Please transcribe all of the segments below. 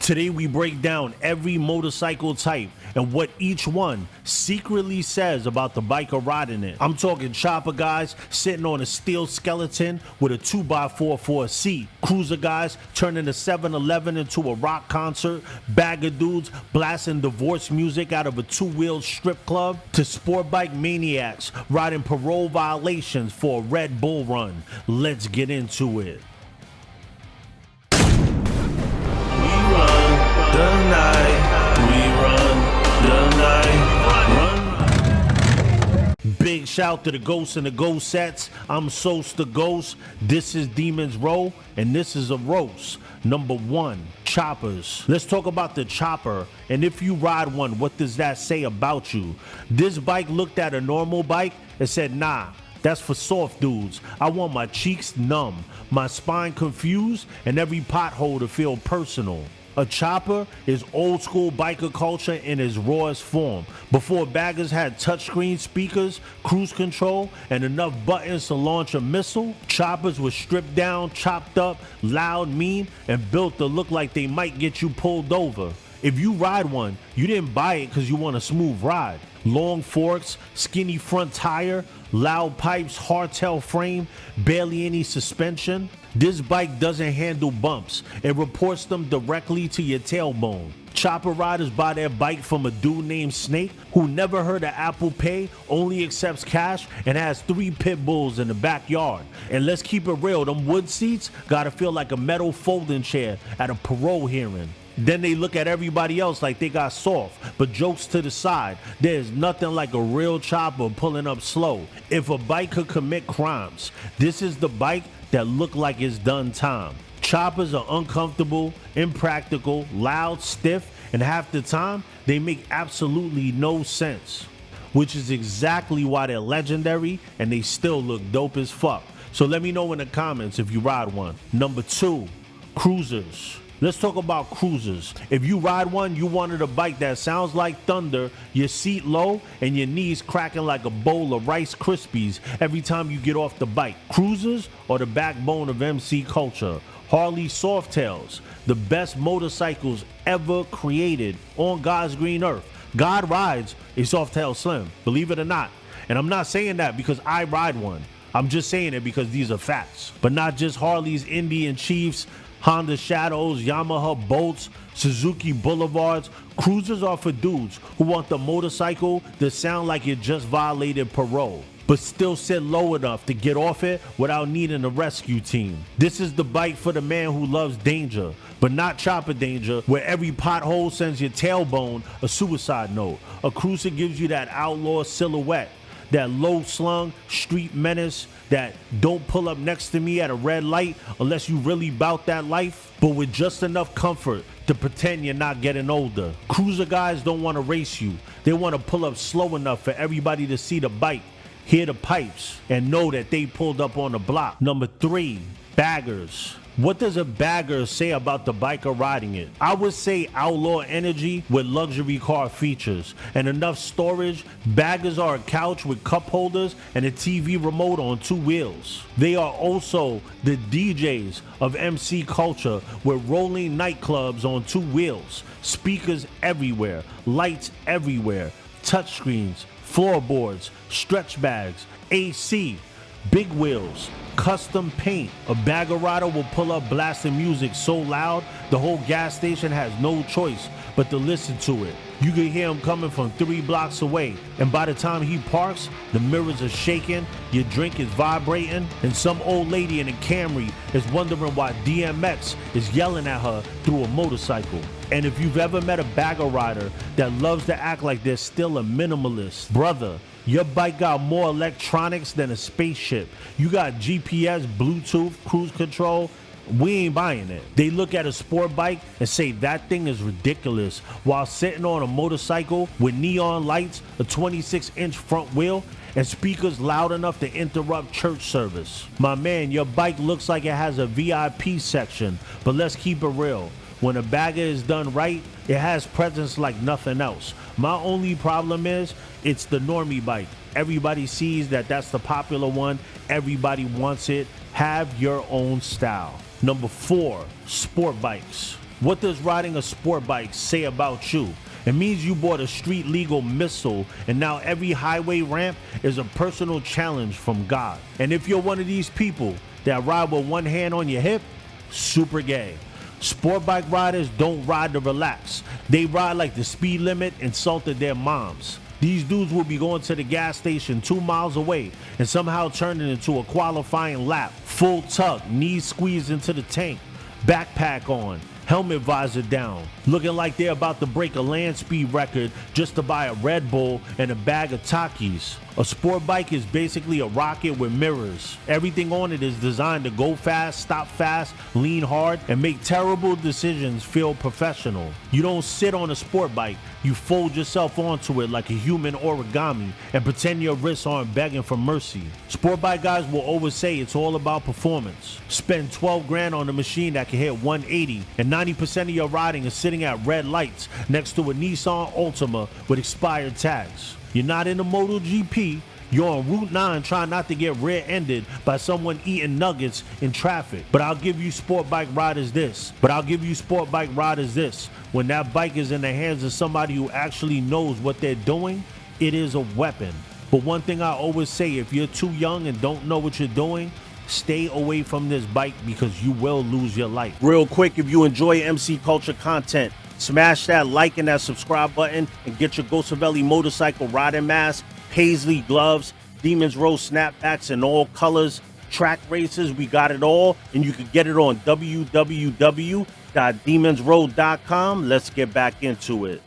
Today we break down every motorcycle type and what each one secretly says about the biker riding it. I'm talking chopper guys sitting on a steel skeleton with a 2x4 for a seat, cruiser guys turning a 7-Eleven into a rock concert, bagger dudes blasting divorce music out of a two-wheel strip club, to sport bike maniacs riding parole violations for a Red Bull run. Let's get into it. Big shout to the Ghosts and the Ghost sets. I'm Sos the Ghost. This is Demon's Row, and this is a roast. Number 1, choppers. Let's talk about the chopper, and if you ride one, what does that say about you? This bike looked at a normal bike and said, nah, that's for soft dudes. I want my cheeks numb, my spine confused, and every pothole to feel personal. A chopper is old school biker culture in its rawest form. Before baggers had touchscreen speakers, cruise control, and enough buttons to launch a missile, choppers were stripped down, chopped up, loud, mean, and built to look like they might get you pulled over. If you ride one, you didn't buy it because you want a smooth ride. Long forks, skinny front tire, loud pipes, hardtail frame, barely any suspension. This bike doesn't handle bumps. It reports them directly to your tailbone. Chopper riders buy their bike from a dude named Snake who never heard of Apple Pay, only accepts cash, and has 3 pit bulls in the backyard. And let's keep it real, them wood seats gotta feel like a metal folding chair at a parole hearing. Then they look at everybody else like they got soft, but jokes to the side, there's nothing like a real chopper pulling up slow. If a bike could commit crimes, this is the bike that look like it's done time. Choppers are uncomfortable, impractical, loud, stiff, and half the time they make absolutely no sense, which is exactly why they're legendary and they still look dope as fuck. So let me know in the comments if you ride one. Number 2, cruisers. Let's talk about cruisers. If you ride one, you wanted a bike that sounds like thunder, your seat low, and your knees cracking like a bowl of Rice Krispies every time you get off the bike. Cruisers are the backbone of MC culture. Harley Softails, the best motorcycles ever created on God's green earth. God rides a Softail Slim, believe it or not. And I'm not saying that because I ride one. I'm just saying it because these are facts. But not just Harley's Indian Chiefs, Honda Shadows, Yamaha Bolts, Suzuki Boulevards. Cruisers are for dudes who want the motorcycle to sound like it just violated parole, but still sit low enough to get off it without needing a rescue team. This is the bike for the man who loves danger, but not chopper danger, where every pothole sends your tailbone a suicide note. A cruiser gives you that outlaw silhouette, that low slung street menace, that don't pull up next to me at a red light unless you really bout that life, but with just enough comfort to pretend you're not getting older. Cruiser guys don't want to race you. They want to pull up slow enough for everybody to see the bike, hear the pipes, and know that they pulled up on the block. Number 3, baggers. What does a bagger say about the biker riding it? I would say outlaw energy with luxury car features and enough storage. Baggers are a couch with cup holders and a TV remote on 2 wheels. They are also the DJs of MC culture with rolling nightclubs on 2 wheels, speakers everywhere, lights everywhere, touchscreens, floorboards, stretch bags, AC, big wheels, custom paint. A bagger rider will pull up blasting music so loud the whole gas station has no choice but to listen to it. You can hear him coming from 3 blocks away, and by the time he parks, the mirrors are shaking, your drink is vibrating, and some old lady in a Camry is wondering why DMX is yelling at her through a motorcycle. And if you've ever met a bagger rider that loves to act like they're still a minimalist, brother, your bike got more electronics than a spaceship. You got GPS, Bluetooth, cruise control. We ain't buying it. They look at a sport bike and say that thing is ridiculous while sitting on a motorcycle with neon lights, a 26-inch front wheel, and speakers loud enough to interrupt church service. My man, your bike looks like it has a VIP section, but let's keep it real. When a bagger is done right, it has presence like nothing else. My only problem is, it's the normie bike. Everybody sees that that's the popular one. Everybody wants it. Have your own style. Number 4, sport bikes. What does riding a sport bike say about you? It means you bought a street legal missile and now every highway ramp is a personal challenge from God. And if you're one of these people that ride with one hand on your hip, super gay. Sport bike riders don't ride to relax. They ride like the speed limit insulted their moms. These dudes will be going to the gas station 2 miles away and somehow turn it into a qualifying lap. Full tug, knees squeezed into the tank, backpack on, helmet visor down, looking like they're about to break a land speed record just to buy a Red Bull and a bag of Takis. A sport bike is basically a rocket with mirrors. Everything on it is designed to go fast, stop fast, lean hard, and make terrible decisions feel professional. You don't sit on a sport bike, you fold yourself onto it like a human origami and pretend your wrists aren't begging for mercy. Sport bike guys will always say it's all about performance. Spend 12 grand on a machine that can hit 180 and 90% of your riding is sitting at red lights next to a Nissan Altima with expired tags. You're not in the MotoGP, you're on Route 9 trying not to get rear-ended by someone eating nuggets in traffic. But I'll give you sport bike riders this. When that bike is in the hands of somebody who actually knows what they're doing, it is a weapon. But one thing I always say, if you're too young and don't know what you're doing, stay away from this bike because you will lose your life. Real quick, if you enjoy MC Culture content, smash that like and that subscribe button and get your Gosavelli motorcycle riding mask, Paisley gloves, Demons Row snapbacks in all colors, track races, we got it all, and you can get it on www.demonsrow.com. Let's get back into it.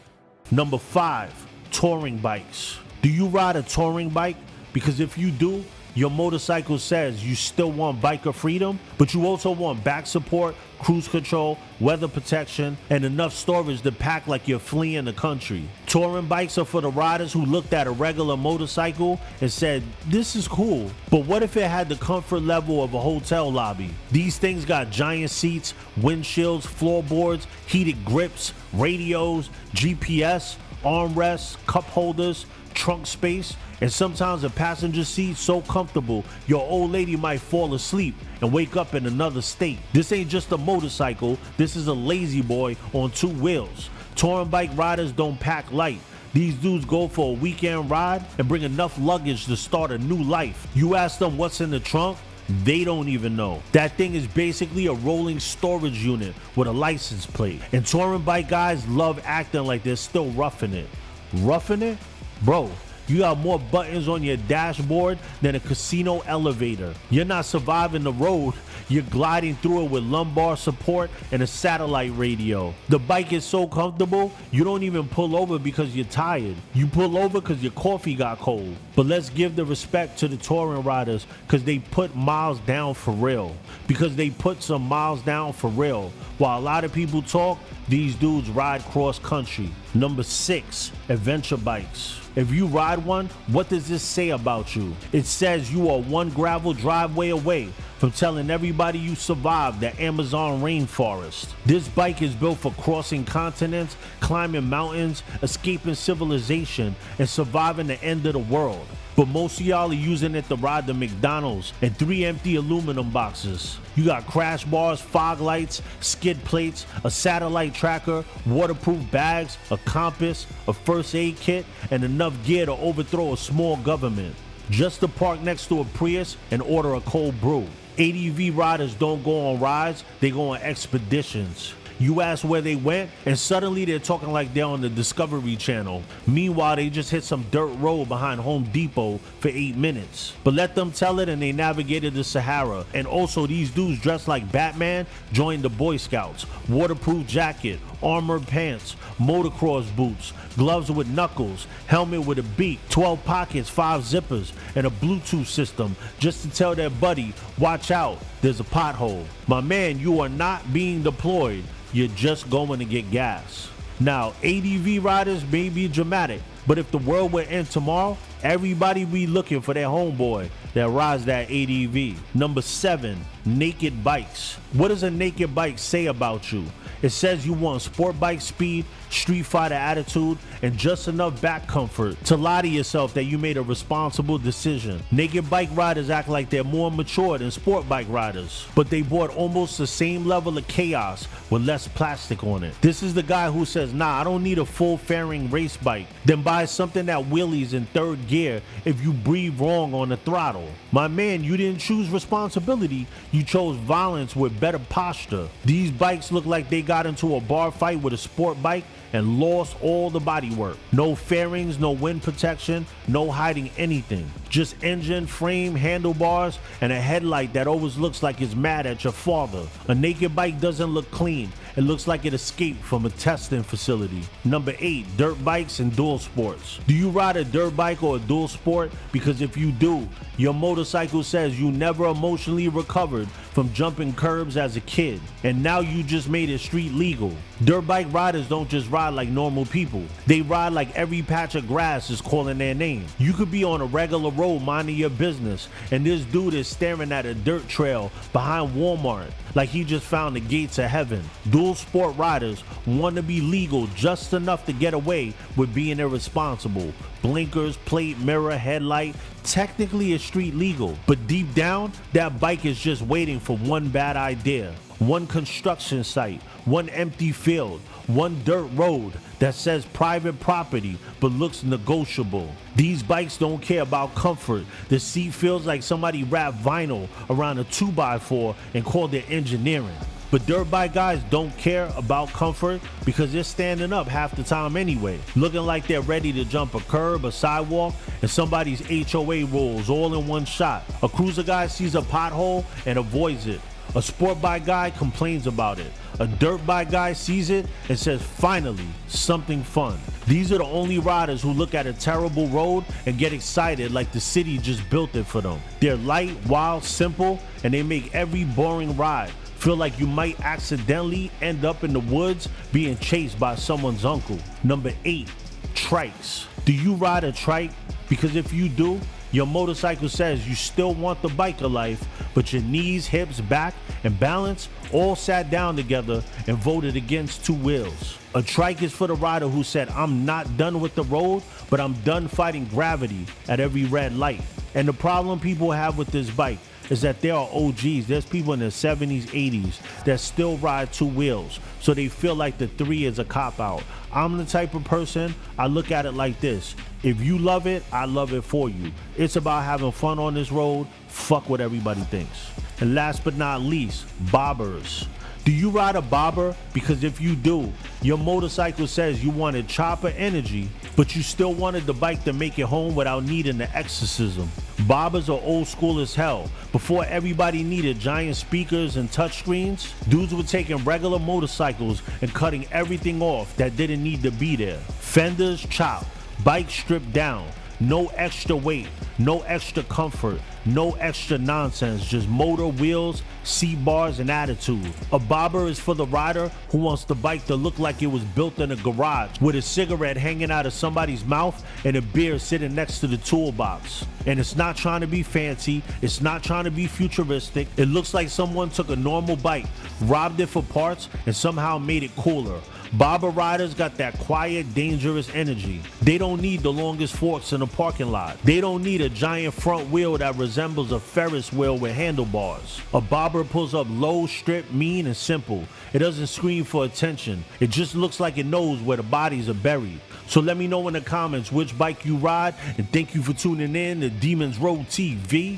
Number 5, touring bikes. Do you ride a touring bike? Because if you do, your motorcycle says you still want biker freedom, but you also want back support, cruise control, weather protection, and enough storage to pack like you're fleeing the country. Touring bikes are for the riders who looked at a regular motorcycle and said, this is cool, but what if it had the comfort level of a hotel lobby? These things got giant seats, windshields, floorboards, heated grips, radios, GPS, armrests, cup holders, trunk space, and sometimes a passenger seat so comfortable your old lady might fall asleep and wake up in another state. This ain't just a motorcycle, this is a lazy boy on 2 wheels. Touring bike riders don't pack light. These dudes go for a weekend ride and bring enough luggage to start a new life. You ask them what's in the trunk, they don't even know. That thing is basically a rolling storage unit with a license plate. And touring bike guys love acting like they're still roughing it. Roughing it? Bro, you got more buttons on your dashboard than a casino elevator. You're not surviving the road, you're gliding through it with lumbar support and a satellite radio. The bike is so comfortable, you don't even pull over because you're tired. You pull over because your coffee got cold. But let's give the respect to the touring riders because they put miles down for real. Because they put some miles down for real. While a lot of people talk, these dudes ride cross country. Number 6, adventure bikes. If you ride one, what does this say about you? It says you are one gravel driveway away from telling everybody you survived the Amazon rainforest. This bike is built for crossing continents, climbing mountains, escaping civilization, and surviving the end of the world. But most of y'all are using it to ride the McDonald's and 3 empty aluminum boxes. You got crash bars, fog lights, skid plates, a satellite tracker, waterproof bags, a compass, a first aid kit, and enough gear to overthrow a small government. Just to park next to a Prius and order a cold brew. ADV riders don't go on rides, they go on expeditions. You ask where they went, and suddenly they're talking like they're on the Discovery Channel. Meanwhile, they just hit some dirt road behind Home Depot for 8 minutes. But let them tell it, and they navigated the Sahara. And also, these dudes dressed like Batman joined the Boy Scouts. Waterproof jacket, armored pants, motocross boots, gloves with knuckles, helmet with a beak, 12 pockets, 5 zippers, and a Bluetooth system just to tell their buddy, watch out, there's a pothole. My man, you are not being deployed. You're just going to get gas. Now, ADV riders may be dramatic, But if the world were end tomorrow, everybody be looking for their homeboy that rides that ADV. Number 7, naked bikes. What does a naked bike say about you? It says you want sport bike speed, street fighter attitude, and just enough back comfort to lie to yourself that you made a responsible decision. Naked bike riders act like they're more mature than sport bike riders, but they brought almost the same level of chaos with less plastic on it. This is the guy who says, nah, I don't need a full fairing race bike. Then buy something that wheelies in 3rd gear if you breathe wrong on the throttle. My man, you didn't choose responsibility, you chose violence with better posture. These bikes look like they got into a bar fight with a sport bike and lost all the bodywork. No fairings, no wind protection, no hiding anything. Just engine, frame, handlebars, and a headlight that always looks like it's mad at your father. A naked bike doesn't look clean. It looks like it escaped from a testing facility. Number 8, dirt bikes and dual sports. Do you ride a dirt bike or a dual sport? Because if you do, your motorcycle says you never emotionally recovered from jumping curbs as a kid, and now you just made it street legal. Dirt bike riders don't just ride like normal people. They ride like every patch of grass is calling their name. You could be on a regular road minding your business, and this dude is staring at a dirt trail behind Walmart like he just found the gates of heaven. Dual sport riders want to be legal just enough to get away with being irresponsible. Blinkers, plate, mirror, headlight, technically it's street legal, but deep down, that bike is just waiting for one bad idea, one construction site, one empty field, one dirt road that says private property but looks negotiable. These bikes don't care about comfort. The seat feels like somebody wrapped vinyl around a 2x4 and called it engineering. But dirt bike guys don't care about comfort because they're standing up half the time anyway, looking like they're ready to jump a curb, a sidewalk, and somebody's HOA rules all in one shot. A cruiser guy sees a pothole and avoids it. A sport bike guy complains about it. A dirt bike guy sees it and says, finally, something fun. These are the only riders who look at a terrible road and get excited like the city just built it for them. They're light, wild, simple, and they make every boring ride feel like you might accidentally end up in the woods being chased by someone's uncle. Number 8, trikes. Do you ride a trike? Because if you do, your motorcycle says you still want the biker life, but your knees, hips, back, and balance all sat down together and voted against 2 wheels. A trike is for the rider who said, I'm not done with the road, but I'm done fighting gravity at every red light. And the problem people have with this bike is that there are OGs, there's people in their 70s, 80s that still ride 2 wheels, so they feel like the 3 is a cop-out. I'm the type of person, I look at it like this: if you love it, I love it for you. It's about having fun on this road, fuck what everybody thinks. And last but not least, bobbers. Do you ride a bobber? Because if you do, your motorcycle says you wanted chopper energy, but you still wanted the bike to make it home without needing the exorcism. Bobbers are old school as hell. Before everybody needed giant speakers and touchscreens, dudes were taking regular motorcycles and cutting everything off that didn't need to be there. Fenders chopped, bikes stripped down, no extra weight, no extra comfort, no extra nonsense, just motor, wheels, seat bars, and attitude. A bobber is for the rider who wants the bike to look like it was built in a garage with a cigarette hanging out of somebody's mouth and a beer sitting next to the toolbox. And it's not trying to be fancy, it's not trying to be futuristic. It looks like someone took a normal bike, robbed it for parts, and somehow made it cooler. Bobber riders got that quiet, dangerous energy. They don't need the longest forks in the parking lot. They don't need a giant front wheel that resembles a Ferris wheel with handlebars. A bobber pulls up low, stripped, mean, and simple. It doesn't scream for attention. It just looks like it knows where the bodies are buried. So let me know in the comments which bike you ride, and thank you for tuning in to Demons Road TV,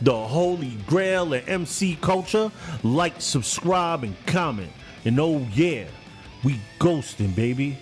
the holy grail of MC culture. Like, subscribe, and comment. And oh yeah, we ghosting, baby.